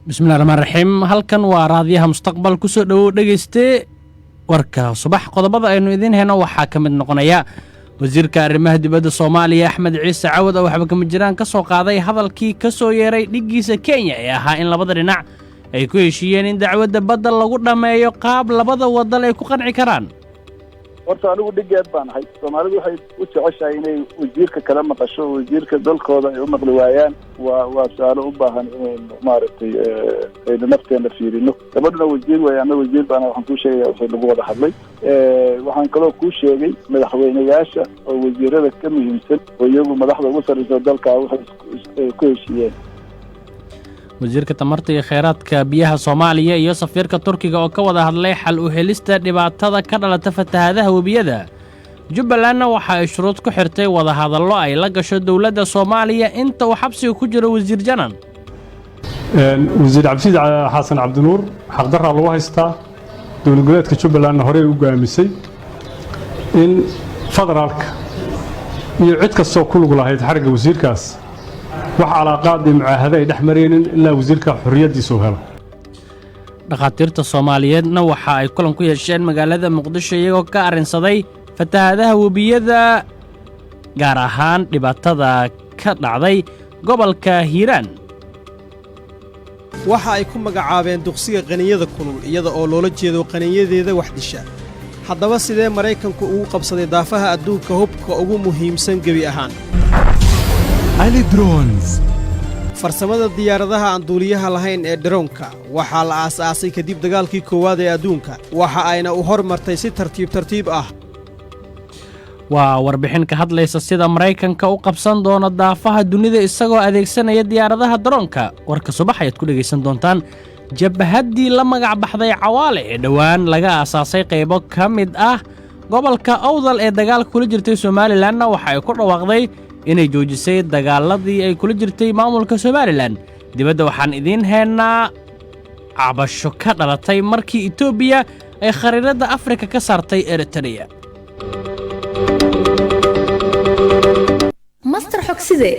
bismillaahir rahmaanir rahiim halkan waa raadiyaha mustaqbal ku soo dhawow dhageyste warka subax qodobada aynu idin heeno waxa ka mid noqonaya wasiirka arrimaha dibadda Soomaaliya Axmed Ciise Cawad oo waxba kama jiraan ka soo qaaday hadalkii ka soo yeeray dhigiisa Kenya ee ahaa in labada dhinac ay ku heshiiyeen in dacwadda badda lagu dhameeyo qaab labada wadal ay ku qanci karaan horta anigu dhigeed baan ahay Soomaalidu waxay u jeceshahay inay wasiirka kala maqasho wasiirka dalkooda ay u maqli waayaan waa su'aalo u baahan in maaragtay ay nafteena fiirino gabadhna wasiir weeyaan wasiir baan waxaan ku sheegay waxa lagu wada hadlay waxaan kaloo ku sheegay madaxweynayaasha oo wasiirada ka muhiimsan oo iyagu madaxda ugu sareysa dalka waxay ku heshiiyeen wasiirka tamarta iyo kheyraadka biyaha Soomaaliya iyo safiirka Turkiga oo ka wada hadlay xal u helista dhibaatada ka dhalata fatahaadaha wabiyada Jubbaland waxa ay shuruud ku xirtay wada hadallo ay la gasho dawladda Soomaaliya inta uu xabsiga ku jiro wasiir Janan wasiir Cabdi Xasan Cabdinuur xaq darra lagu haystaa dawlad goboleedka Jubbaland hore u go'aamisay in federaalka iyo cid kasta oo ku lug lahayd xariga wasiirkaas wax alaaqaad mucaahada ay dhaxmareenin ilaa wasiirka xurriyadiisa uu helo dhaqaatiirta Soomaaliyeedna waxa ay kulan ku yeesheen magaalada Muqdisho iyagoo ka arinsaday fatahaadaha wabiyada gaar ahaan dhibaatada ka dhacday gobolka Hiiraan waxa ay ku magacaabeen duqsiga qaniyada kulul iyada oo loola jeedo qaniyadeeda wax disha haddaba sidee Mareykanku ugu qabsaday daafaha adduunka hubka ugu muhiimsan gabi ahaan Ali Drones farsamada diyaaradaha aan duuliyaha lahayn ee droonka waxa la aasaasay kadib dagaalkii koowaad ee adduunka waxa ayna u hormartay si tartiib ah waa warbixin ka hadlaysa sida Mareykanka u qabsan doono daafaha dunida isagoo adeegsanaya diyaaradaha droonka warka subax ayaad ku dhageysan doontaan jabhadii la magac baxday Cawaale ee dhawaan laga aasaasay qaybo ka mid ah gobolka Awdal ee dagaalka kula jirtay Somaliland waxa ay ku dhawaaqday inay joojisay dagaaladii ay kula jirtay maamulka Somaliland dibadda waxaan idin heynaa cabasho ka dhalatay markii Itoobiya ay khariirada Afrika ka saartay Eritrea master xogside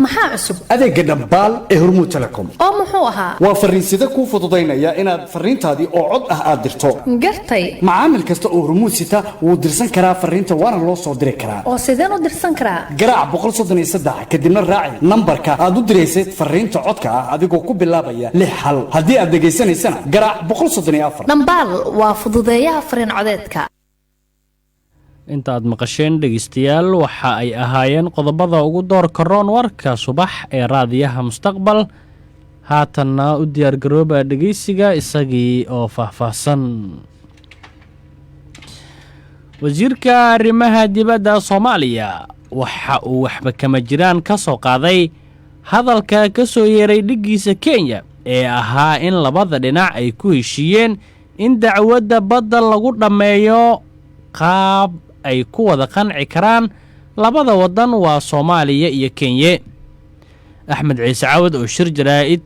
maxaa cusub adeega dhambaal ee Hormuud Telecom oo muxuu ahaa waa fariinsida ku fududeynaya inaad fariintaadii oo cod ah aad dirto gartay macaamil kasta oo Hormuud sita wuu dirsan karaa fariinta waana loo soo diri karaa oo sideen u dirsan karaa garaac 133 kadibna raaci nambarka aad u direysay fariinta codka ah adigoo ku bilaabaya 6 hal haddii aad dhageysanaysana garaac 134 dhambaal waa fududeeyaha fariin codeedka inta aad maqasheen dhageystayaal waxa ay ahaayeen qodobada ugu door karoon warka subax ee raadiyaha mustaqbal haatanna u diyaar garooba dhageysiga isagii oo faahfaahsan wasiirka arrimaha dibadda Soomaaliya waxa uu waxba kama jiraan ka soo qaaday hadalka ka soo yeeray dhigiisa Kenya ee ahaa in labada dhinac ay ku heshiiyeen in dacwadda badda lagu dhameeyo qaab ay ku wada qanci karaan labada wadan waa Soomaaliya iyo Kenya Axmed Ciise Cawad oo shir jaraa'id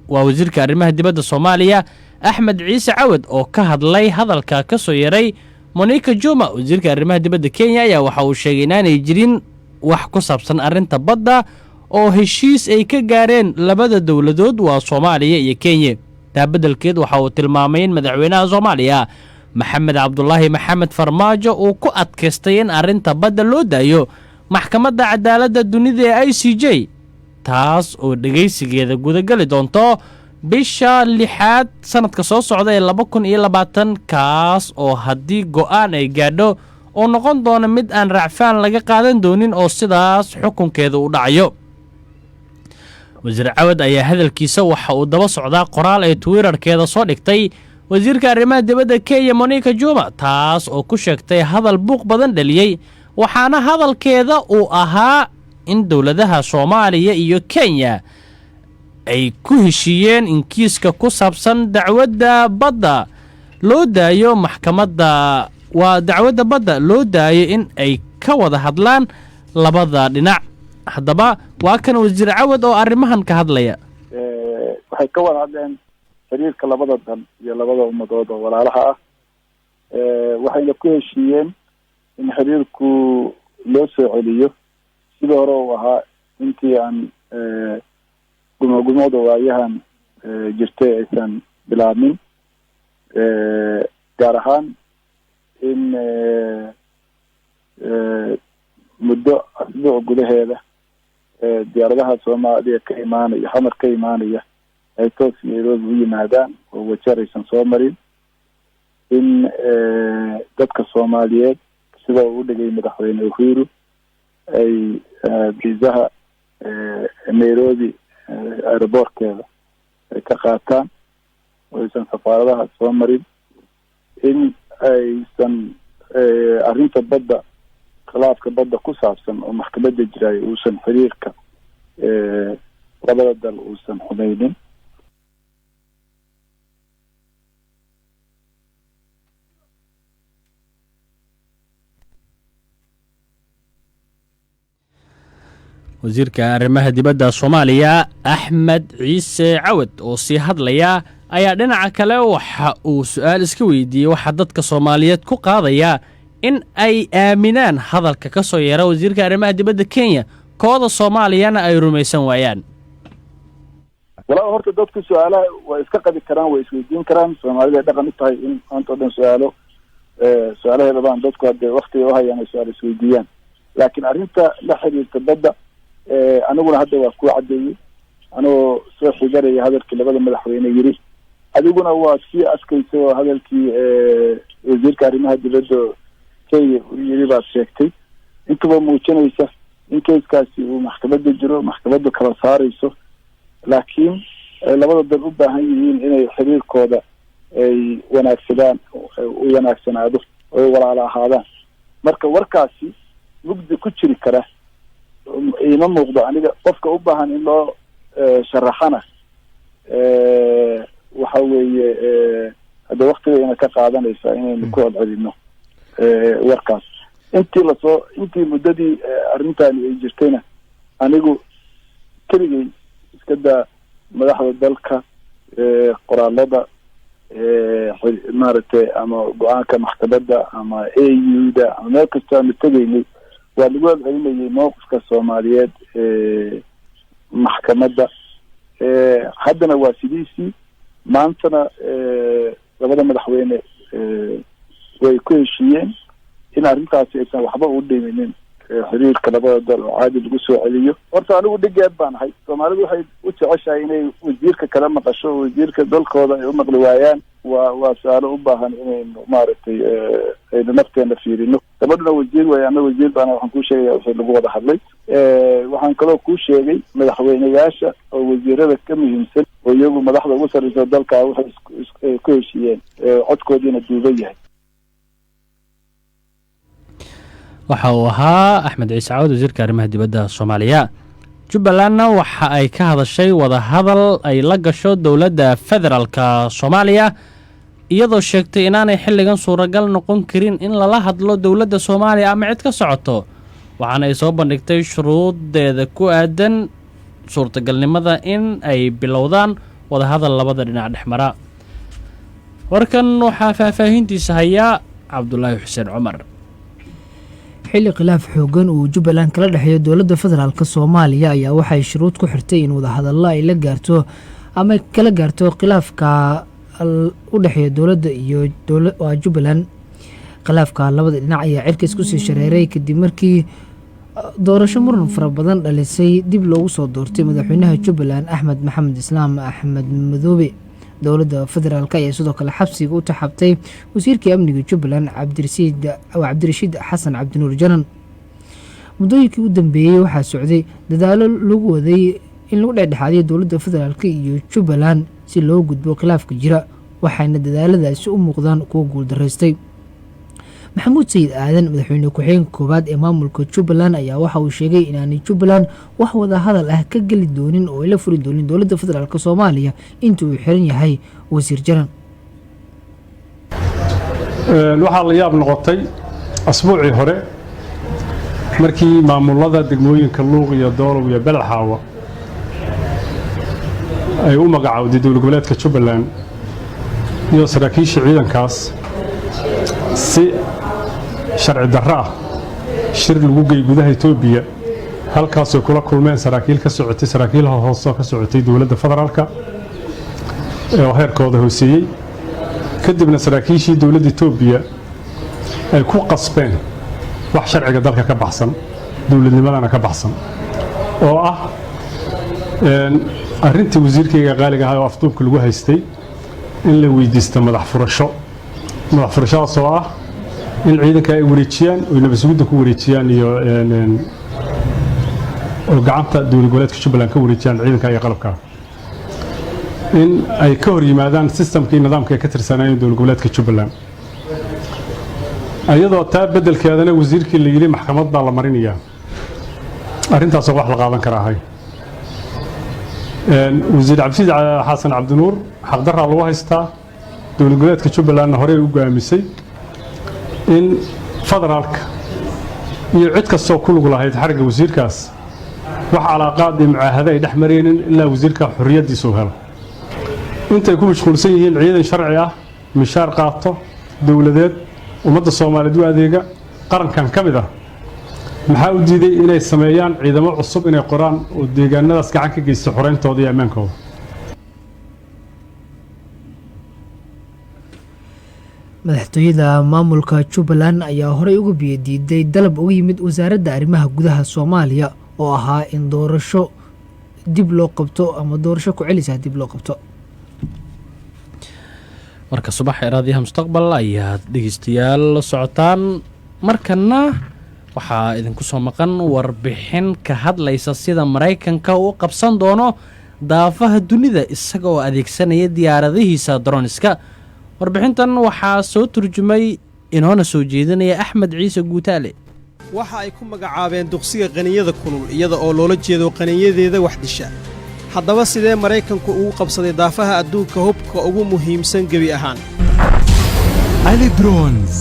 waa wasiirka arrimaha dibadda Soomaaliya Axmed Ciise Cawad oo ka hadlay hadalka ka soo yeeray Monica Juma wasiirka arrimaha dibadda Kenya ayaa waxa uu sheegay inaanay jirin wax ku saabsan arrinta badda oo heshiis ay ka gaareen labada dawladood waa Soomaaliya iyo Kenya taabadalkeed waxa uu tilmaamay in madaxweynaha Soomaaliya Maxamed Cabdullaahi Maxamed Farmaajo uu ku adkaystay in arrinta badda loo daayo maxkamadda cadaaladda dunida ee ICJ taas oo dhageysigeeda gudagali doonto bisha 6 sanadka soo socda ee 2020 kaas oo haddii go'aan ay gaadho oo noqon doona mid aan racfaan laga qaadan doonin oo sidaas xukunkeeda u dhacayo wasiir Cawad ayaa hadalkiisa waxa uu daba socdaa qoraal ay Twitterkeeda soo dhigtay wasiirka arrimaha dibadda Kenya Monica Juma taas oo ku sheegtay hadal buuq badan dhaliyay waxaana hadalkeeda uu ahaa in dawladaha Soomaaliya iyo Kenya ay ku heshiiyeen in kiiska ku saabsan dacwadda badda loo daayo maxkamadda waa dacwadda badda loo daayo in ay ka wada hadlaan labada dhinac haddaba waa kan wasiir Cawad oo arrimahan ka hadlaya waxay ka wada hadleen xiriirka labada dan iyo labada ummadood oo walaalaha ah waxayna ku heshiiyeen in xiriirku loo soo celiyo sidoo hore uu ahaa intii aan gumagumada waayahan jirtay aysan bilaabmin gaar ahaan in muddo asbuuc gudaheeda diyaaradaha soomaaliya ka imaanaya xamar ka imaanaya ay toos nairobi u yimaadaan oo wajeer aysan soo marin in dadka soomaaliyeed sida uu u dhigay madaxweyne uhuru ay viisaha nairobi aeroboortkeeda ay ka qaataan oo aysan safaaradaha soo marin in aysan arrinta badda khilaafka badda ku saabsan oo maxkamadda jiraayo uusan xiriirka labada dal uusan xumeynin wasiirka arrimaha dibadda Soomaaliya Axmed Ciise Cawad oo sii hadlaya ayaa dhinaca kale waxa uu su'aal iska weydiiyay waxa dadka Soomaaliyeed ku qaadaya in ay aaminaan hadalka ka soo yeera wasiirka arrimaha dibadda Kenya kooda Soomaaliyana ay rumaysan waayaan walaa horta dadku su'aalaha way iska qabi karaan way isweydiin karaan Soomaalida dhaqan u tahay in aanto dhan su'aalaheeda baan dadku hadda waqti u hayaan su'aal isweydiiyaan laakiin arrinta la xiriirta badda aniguna hadda waa ku cadeeyay anoo soo xigaraya hadalkii labada madaxweyne yiri adiguna waa si askayso hadalkii wasiirka arrimaha dibadda Kenya yiri baa sheegtay intuba muujinaysa in kayskaasi uu maxkamadda jiro maxkamadda kala saarayso laakiin labada dal u baahan yihiin inay xiriirkooda ay wanaagsadaan u wanaagsanaado oo walaalo ahaadaan marka warkaasi mugdi ku jiri kara ima muuqdo aniga qofka u baahan in loo sharaxana waxa weeye hadda waqtigeena ka qaadanaysa inaynu ku celcelino warkaas intii muddadii arrintani ay jirtayna anigu keligay iska daa madaxda dalka qoraalada maaragtay ama go-aanka maxkamadda ama AU-da ama meel kastoo aanu tegaynay waa lagu celcelinayay mowqifka Soomaaliyeed maxkamadda haddana waa sidiisii maantana labada madaxweyne way ku heshiiyeen in arrintaasi aysan waxba u dhiminin xiriirka labada dal oo caadi lagu soo celiyo horta anigu dhigeed baan ahay Soomaalidu waxay u jeceshahay inay wasiirka kala maqasho wasiirka dalkooda ay u maqli waayaan waa su'aalo u baahan inaynu maaragtay aynu nafteena fiirino gabadhuna wasiir way ama wasiir baan waxaan ku sheegay wixii lagu wada hadlay waxaan kaloo ku sheegay madaxweynayaasha oo wasiirada ka muhiimsan oo iyagu madaxda ugu sarreysa dalka waxay ku heshiiyeen codkoodiina duuban yahay waxa uu ahaa Axmed Ciise Cawad wasiirka arrimaha dibadda Soomaaliya Jubbalandna waxa ay ka hadashay wada hadal ay la gasho dawladda federaalka Soomaaliya iyadoo sheegtay inaanay xilligan suuragal noqon karin in lala hadlo dawladda Soomaaliya ama cid ka socoto waxaana ay soo bandhigtay shuruudeeda ku aadan suurtagalnimada in ay bilowdaan wada hadal labada dhinac dhexmara warkan waxaa faahfaahintiisa haya Cabdullaahi Xuseen Cumar xilli khilaaf xoogan uu Jubbaland kala dhaxeeyo dawladda federaalka Soomaaliya ayaa waxay shuruud ku xirtay in wada hadallo ay la gaarto ama kala gaarto khilaafka u dhaxeeyo dawladda iyo Jubbaland khilaafka labada dhinac ayaa cirkiis ku sii shareeray kadib markii doorasho muran fara badan dhalisay dib loogu soo doortay madaxweynaha Jubbaland Axmed Maxamed Islaam Axmed Madoobe dawladda federaalka ayaa sidoo kale xabsiga u taxabtay wasiirka amniga Jubbaland Cabdirashiid Xasan Cabdinuur Janan muddooyinkii u dambeeyay waxaa socday dadaalo lagu waday in lagu dhexdhexaadiyo dawladda federaalka iyo Jubbaland si loo gudbo khilaafka jira waxaana dadaaladaasi u muuqdaan kuwa guuldareystay maxamuud sayid aadan madaxweyne ku-xigeenka koowaad ee maamulka Jubbaland ayaa waxa uu sheegay inaanay Jubbaland wax wada hadal ah ka geli doonin oo ay la furi doonin dawladda federaalka Soomaaliya intuu uu xiran yahay wasiir Janan waxaa la yaab noqotay asbuucii hore markii maamulada degmooyinka Luuq iyo Doolow iyo Balxaawa ay u magacaawday dowlad goboleedka Jubbaland iyo saraakiisha ciidankaas si sharci darro ah shir lagu geey gudaha Itoobiya halkaas oo kula kulmeen saraakiil ka socotay saraakiil hoose ka socotay dawladda federaalka oo heerkooda hooseeyey kadibna saraakiishii dowladda Itoobiya ay ku qasbeen wax sharciga dalka ka baxsan dowladnimadana ka baxsan oo ah arrintii wasiirkayga qaaliga ahaa oo afduubka lagu haystay in la weydiisto madax furashadaas oo ah in ciidanka ay wareejiyaan oo nabadgelyada ku wareejiyaan iyo oo gacanta dowlad goboleedka Jubbaland ka wareejiyaan ciidanka iyo qalabka in ay ka hor yimaadaan systemkii nidaamka ay ka tirsanayeen dowlad goboleedka Jubbaland ayadoo taa bedelkeedana wasiirkii la yiri maxkamad baa la marinayaa arrintaas wax la qaadan karaa wasiir Cabdi Xasan Cabdinuur xaq darra lagu haystaa dowlad goboleedka Jubbaland hore u go'aamisay in federaalka iyo cid kastoo ku lug lahayd xariga wasiirkaas wax calaaqaad iyo mucaahado ay dhexmareen ilaa wasiirka xorriyadiisu helo intay ku mashquulsan yihiin ciidan sharci ah mishaar qaato dowladeed ummadda Soomaaliyeed u adeega qarankan ka mid ah maxaa u diiday inay sameeyaan ciidamo cusub inay qoraan oo deegaanadaas gacan ka geysta xoreyntooda iyo amaankooda madaxtooyada maamulka Jubbaland ayaa horey uga biyadiiday dalab uga yimid wasaaradda arrimaha gudaha Soomaaliya oo ahaa in doorasho dib loo qabto ama doorasho ku celis dib loo qabto marka subax raadiyaha mustaqbal ayaad dhegeystayaal la socotaan markana waxaa idinku soo maqan warbixin ka hadlaysa sida Mareykanka uu qabsan doono daafaha dunida isaga oo adeegsanaya diyaaradihiisa droniska warbixintan waxaa soo turjumay inoona soo jeedinaya Axmed Ciise Guutaale waxa ay ku magacaabeen duqsiga qaniyada kulul iyada oo loola jeedo qaniyadeeda wax disha haddaba sidee Mareykanku uu qabsaday daafaha adduunka hubka ugu muhiimsan gabi ahaan Ali Drones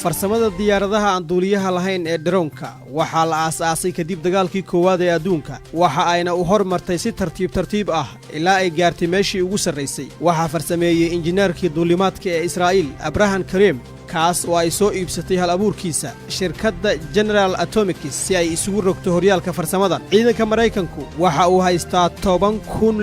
farsamada diyaaradaha aan duuliyaha lahayn ee droonka waxaa la aasaasay kadib dagaalkii koowaad ee adduunka waxa ayna u hormartay si tartiib ah ilaa ay gaartay meeshii ugu sarreysay waxaa farsameeyey injineerkii duulimaadka ee Israa'iil Abraham Karim kaas oo ay soo iibsatay hal abuurkiisa shirkadda General Atomics si ay isugu rogto horyaalka farsamadan ciidanka Mareykanku waxa uu haystaa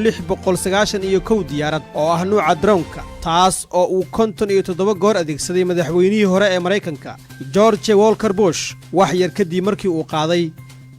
10691 diyaarad oo ah nooca droonka taas oo uu 57 goor adeegsaday madaxweynihii hore ee Mareykanka George Walker Bush wax yar kadib markii uu qaaday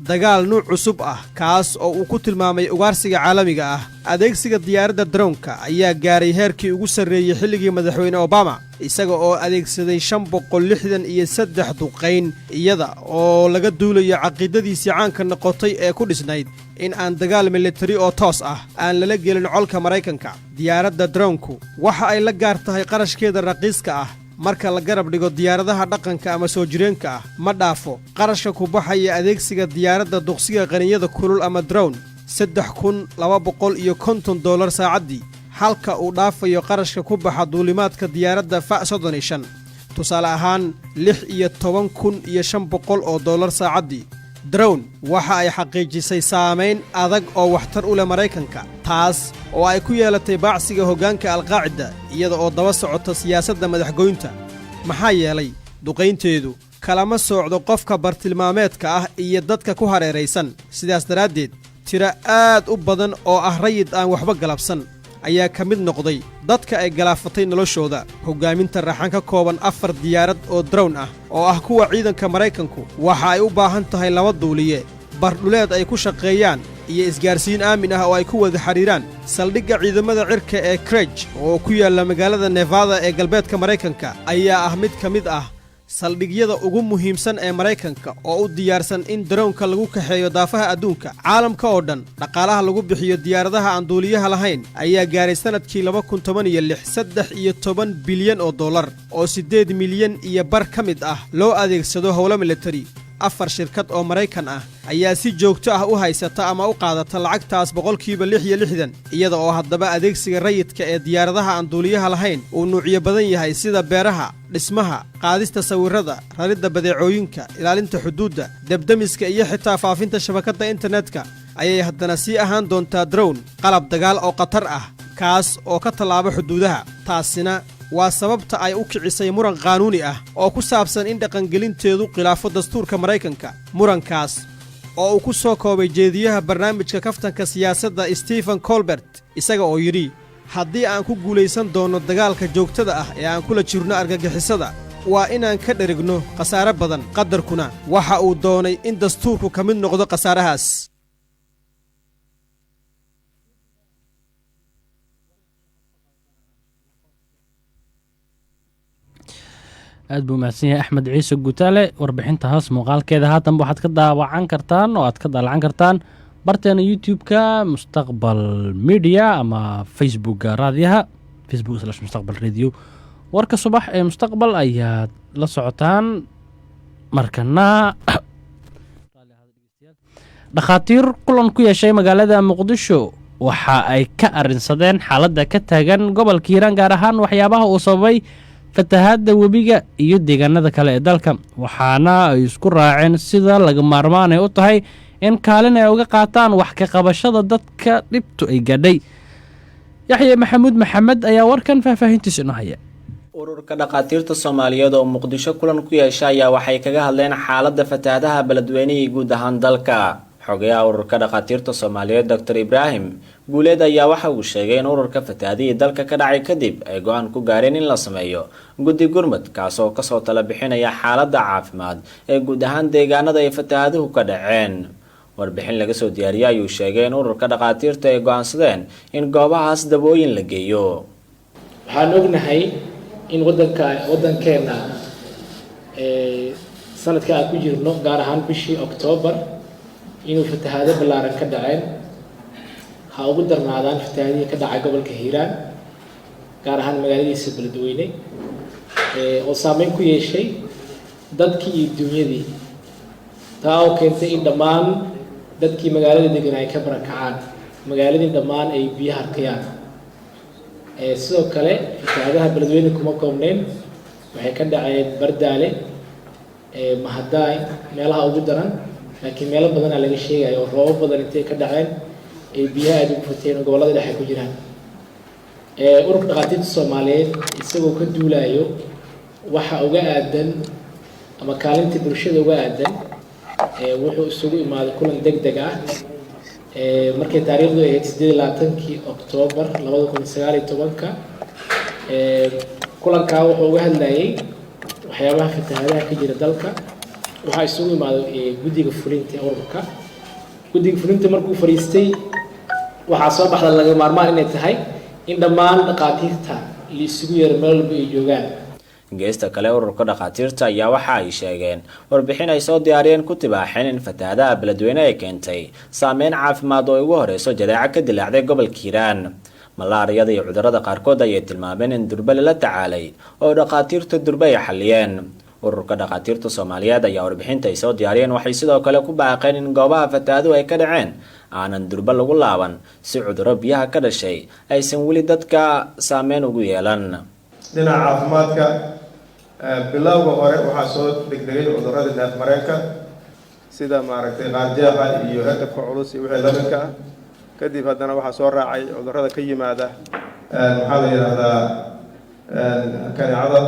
dagaal nooc cusub ah kaas oo uu ku tilmaamay ugaarsiga caalamiga ah adeegsiga diyaaradda droonka ayaa gaaray heerkii ugu sarreeyay xilligii madaxweyne Obama isaga oo adeegsaday 563 duqeyn iyada oo laga duulayo caqiidadiisii caanka noqotay ee ku dhisnayd in aan dagaal military oo toos ah aan lala gelin colka Mareykanka diyaaradda droonku waxa ay la gaar tahay qarashkeeda raqiiska ah marka la garab dhigo diyaaradaha dhaqanka ama soo jireenka ah ma dhaafo qarashka ku baxaya adeegsiga diyaaradda duqsiga qaniyada kulul ama drone $3250 saacadii halka uu dhaafayo qarashka ku baxa duulimaadka diyaaradda Fa-35 tusaale ahaan $16,500 saacadii drone waxa ay xaqiijisay saameyn adag oo waxtar u leh Mareykanka taas oo ay ku yeelatay baacsiga hoggaanka Al-Qaacida iyada oo daba socota siyaasadda madaxgoynta maxaa yeelay duqeynteedu kalama socdo qofka bartilmaameedka ah iyo dadka ku hareeraysan sidaas daraaddeed tira aad u badan oo ah rayid aan waxba galabsan ayaa ka mid noqday dadka ay galaafatay noloshooda hoggaaminta raxan ka kooban 4 diyaarad oo drone ah oo ah kuwa ciidanka Mareykanku waxa ay u baahan tahay 2 duuliye bardhuleed ay ku shaqeeyaan iyo isgaarsiin aamin ah oo ay ku wada xiriiraan saldhigga ciidamada cirka ee Craig oo ku yaala magaalada Nevada ee galbeedka Mareykanka ayaa ah mid ka mid ah saldhigyada ugu muhiimsan ee Mareykanka oo u diyaarsan in droonka lagu kaxeeyo daafaha adduunka caalamka oo dhan dhaqaalaha lagu bixiyo diyaaradaha aan duuliyaha lahayn ayaa gaaray sanadkii 2016 bilyan oo dollar oo 8 milyan iyo bar ka mid ah loo adeegsado howlo military 4 shirkad oo Mareykan ah ayaa si joogto ah u haysata ama u qaadata lacagtaas 66% iyada oo haddaba adeegsiga rayidka ee diyaaradaha aan duuliyaha lahayn uu nuucyo badan yahay sida beeraha dhismaha qaadista sawirrada raridda badeecooyinka ilaalinta xuduudda dabdamiska iyo xitaa faafinta shabakadda internetka ayay haddana sii ahaan doontaa drone qalab dagaal oo khatar ah kaas oo ka tallaabo xuduudaha taasina waa sababta ay u kicisay muran qaanuuni ah oo ku saabsan in dhaqangelinteedu khilaafo dastuurka Mareykanka murankaas oo uu ku soo koobay jeediyaha barnaamijka kaftanka siyaasadda Stephen Colbert isaga oo yidhi haddii aan ku guulaysan doonno dagaalka joogtada ah ee aan kula jirno argagixisada waa inaan ka dherigno khasaare badan qadarkuna waxa uu doonay in dastuurku ka mid noqdo khasaarahaas. aad buu mahadsan yahay axmed ciise gutaale warbixintahaas muuqaalkeeda haatanba waxaad ka daawacan kartaan oo aad ka daalacan kartaan barteena youtube-ka mustaqbal media ama facebookga raadiyaha facebook/mustaqbal radio. warka subax ee mustaqbal ayaad la socotaan markana. dhakhaatiir kulan ku yeeshay magaalada muqdisho waxa ay ka arrinsadeen xaaladda ka taagan gobolka hiiraan, gaar ahaan waxyaabaha uu sababay fatahaadda webiga iyo deegaanada kale ee dalka, waxaana ay isku raaceen sida laga maarmaan ay u tahay in kaalin ay uga qaataan wax ka qabashada dadka dhibtu ay gaadhay. yaxye maxamuud maxamed ayaa warkan faahfaahintiisa inoo haya. ururka dhakhaatiirta Soomaaliyeed oo Muqdisho kulan ku yeeshay ayaa waxay kaga hadleen xaaladda fatahaadaha beledweynaha iyo guud ahaan dalka. xogayaha ururka dhakhaatiirta Soomaaliyeed Dr. Ibrahim Guuleed ayaa waxa uu sheegay in ururka fatahaadii dalka ka dhacay kadib ay go'aan ku gaareen in la sameeyo guddi gurmad kaasoo kasoo tala bixinaya xaaladda caafimaad ee guud ahaan deegaanada ay fatahaaduhu ka dhaceen. warbixin laga soo diyaariyay ayuu sheegay in ururka dhakhaatiirta ay go'aansadeen in goobahaas dabooyin la geeyo. waxaan ognahay in wadankeena sanadka aan ku jirno gaar ahaan bishii October inuu fatahaado ballaaran ka dhaceen, ha ugu darnaadaan fatahaadihii ka dhacay gobolka Hiiraan gaar ahaan magaaladiisa Beledweyne oo saameyn ku yeeshay dadkii iyo dunyadii, taa oo keentay in dhammaan dadkii magaalada degan ay ka barakacaan, magaaladii dhammaan ay biyo harkayaan. sidoo kale fatahaadaha Beledweyne kuma koobnayn, waxay ka dhaceen Bardaale, Mahadaay meelaha ugu daran, laakiin meelo badan laga sheegayo oo roobab badan intay ka dhaceen ay biyaha aad u fateen gobolada dhexe ku jiraan. ururka dhakhaatiirta Soomaaliyeed isagoo ka duulayo waxa uga aadan ama kaalinta bulshada uga aadan wuxuu isugu imaaday kulan degdeg ah markay taariikhdu ahayd 28 Oktoobar 2019. kulankaa wuxuu uga hadlayay waxyaabaha fatahaadaha ka jira dalka. waxaa isugu imaaday guddiga fulinta ururka. guddiga fulinta markuu fariistay waxaa soo baxda laga maarmaan inay tahay in dhammaan dhakhaatiirta la isugu yeero meel walba ay joogaan. geesta kale ururka dhakhaatiirta ayaa waxa ay sheegeen warbixin ay soo diyaariyeen ku tibaaxeen in fatahaadaha Beledweyne ay keentay saameyn caafimaad oo ugu horeyso jadeeco ka dilaacday gobolka Hiiraan. malaariyada iyo cudurrada qaarkood ayay tilmaameen in durba la tacaalay oo dhakhaatiirta durba ay xaliyeen. ururka dhakhaatiirta Soomaaliyeed ayaa warbixinta ay soo diyaariyeen waxay sidoo kale ku baaqeen in goobaha fatahaaduhu ay ka dhaceen aanan durba lagu laaban si cudurro biyaha ka dhashay aysan weli dadka saameyn ugu yeelan. dhinaca caafimaadka bilowga hore waxaa soo degdegay cudurrada neef-mareenka sida maaragtay qaarjeexa iyo hargabka culus iyo wixii la midka ah. kadib haddana waxaa soo raacay cudurrada ka yimaada maxaa la yidhaahdaa kaneecada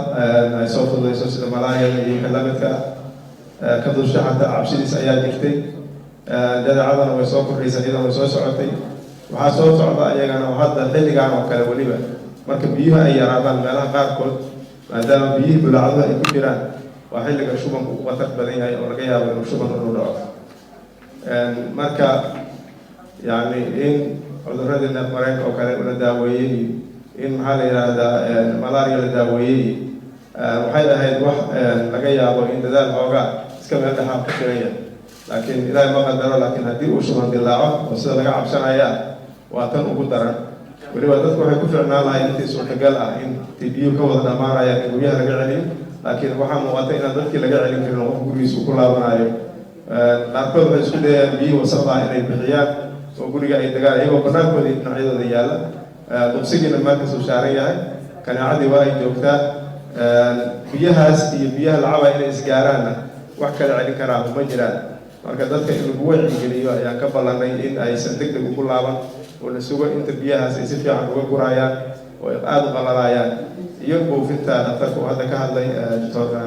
ay soo fududayso sida malaariyada iyo wixii la midka ah. ka dulsha xataa cabsidiis ayaa jirtay. jadeecadana way soo kordhaysay, iyadana way soo socotay. waxaa soo socda iyagana hadda xilligan oo kale weliba marka biyuhu ay yaraadaan meelaha qaarkood maadaama biyihii bulaacadaha ay ku jiraan waa xilliga shubanku uu khatar badan yahay oo laga yaabo inuu shuban inuu dhaco. marka yacni in cudurradii neef-mareenka oo kale la daaweeyey, in maxaa la yidhaahdaa malaria la daaweeyey, waxay ahayd wax laga yaabo in dadaal xoogaa iska meel dhexaad ku jiran yahay. laakiin ilaahay ma qadaro, laakiin haddii uu shuban dilaaco oo sida laga cabsanaya waa tan ugu daran. weliba dadku waxay ku ficnaan lahay intii suurtagal ah in biyuhu ka wada dhammaanayaan in guryaha laga celiyo, laakiin waxaa muuqata inaan dadkii laga celin karin oo qof gurigiisa uu ku laabanayo. qaarkood waxay isku dayayaan biyihii wasaqda ah inay bixiyaan oo guriga ay degaan iyagoo bannaankooda iyo dhinacyadooda yaalla. duqsigiina meelkasuu saaran yahay, kaneecadii waa ay joogtaa. biyahaas iyo biyaha lacaba inay isgaaraanna wax kala celin karaa ma jiraan. marka dadka in lagu wacyigeliyo ayaan ka ballanay in aysan degdeg ugu laaban oo la sugo inta biyahaas ay si fiican uga gurayaan oo ay aada u qalalayaan iyo buufinta dhakhtarka uu hadda ka hadlay doctor.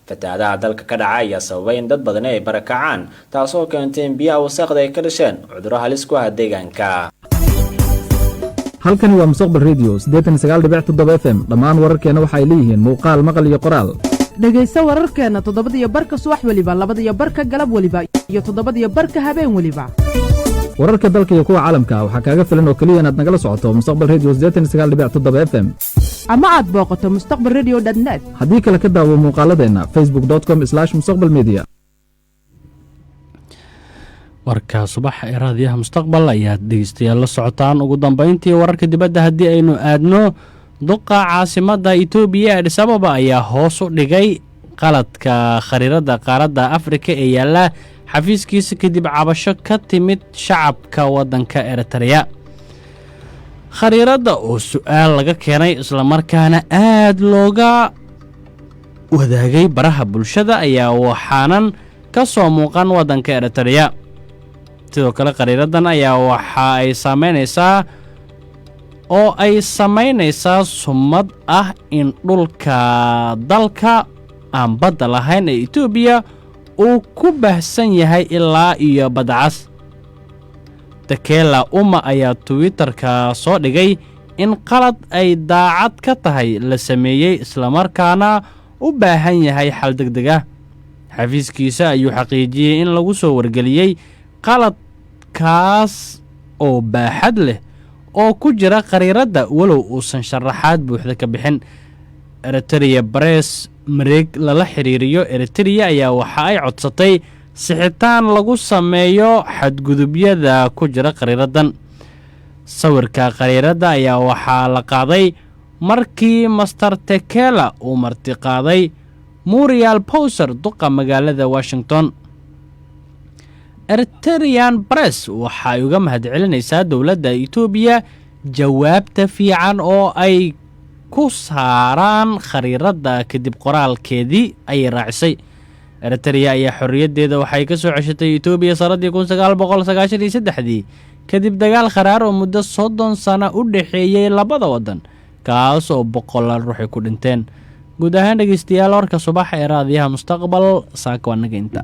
fatahaadaha dalka ka dhaca ayaa sababay in dad badani ay barakacaan, taasoo keentay in biyaha wasaaqda ay ka dhasheen cudurro halis ku ah deegaanka. halkani waa mustaqbal radio 89.7 FM. dhammaan wararkeena waxay leeyihiin muuqaal maqal iyo qoraal. dhegayso wararkeena 7:00 subax waliba 2:00 galab waliba iyo 7:00 habeen waliba. wararka dalka iyo kuwa caalamka waxaa kaaga filan oo kaliya inaad nagala socoto mustaqbal radio 89.7 FM ama aad booqato mustaqbalradio.net. haddii kale ka daawo muuqaaladeena facebook.com/mustaqbalmedia. warka subax ee raadiyaha mustaqbal ayaad dhegeystayaal la socotaan. ugu dambeyntii wararka dibadda haddii aynu aadno, duqa caasimadda Itoobiya ee Addis Ababa ayaa hoos u dhigay qaladka khariirada qaaradda Afrika ee yaala xafiiskiisa kadib cabasho ka timid shacabka waddanka Eritrea. khariirada oo su'aal laga keenay islamarkaana aad looga wadaagay baraha bulshada ayaa waxaanan ka soo muuqan waddanka Eritrea. sidoo kale khariiradan ayaa waxa ay samaynaysaa sumad ah in dhulka dalka aan badda lahayn ee Itoobiya uu ku baahsan yahay ilaa iyo badcas. Takela Uma ayaa Twitter-ka soo dhigay in qalad ay daacad ka tahay la sameeyey islamarkaana u baahan yahay xal degdeg ah. xafiiskiisa ayuu xaqiijiyey in lagu soo wargeliyey qaladkaas oo baaxad leh oo ku jira khariirada walow uusan sharaxaad buuxda ka bixin. Eritrea Press mareeg lala xiriiriyo Eritrea ayaa waxa ay codsatay sixitaan lagu sameeyo xadgudubyada ku jira khariiradan. sawirka khariirada ayaa waxaa la qaaday markii Master Tekela uu martiqaaday Muriel Bowser duqa magaalada Washington. Eritrean Press waxay uga mahadcelinaysaa dowladda Itoobiya jawaabta fiican oo ay ku saaraan khariirada kadib qoraalkeedii ay raacisay. Eritrea ayaa xorriyaddeeda waxay ka soo ceshatay Itoobiya sanadii 1993 kadib dagaal qaraar oo muddo 30 sano u dhaxeeyay labada wadan, kaas oo boqolaal ruux ku dhinteen. guud ahaan dhegeystayaal warka subax ee raadiyaha mustaqbal saaka waa naga inta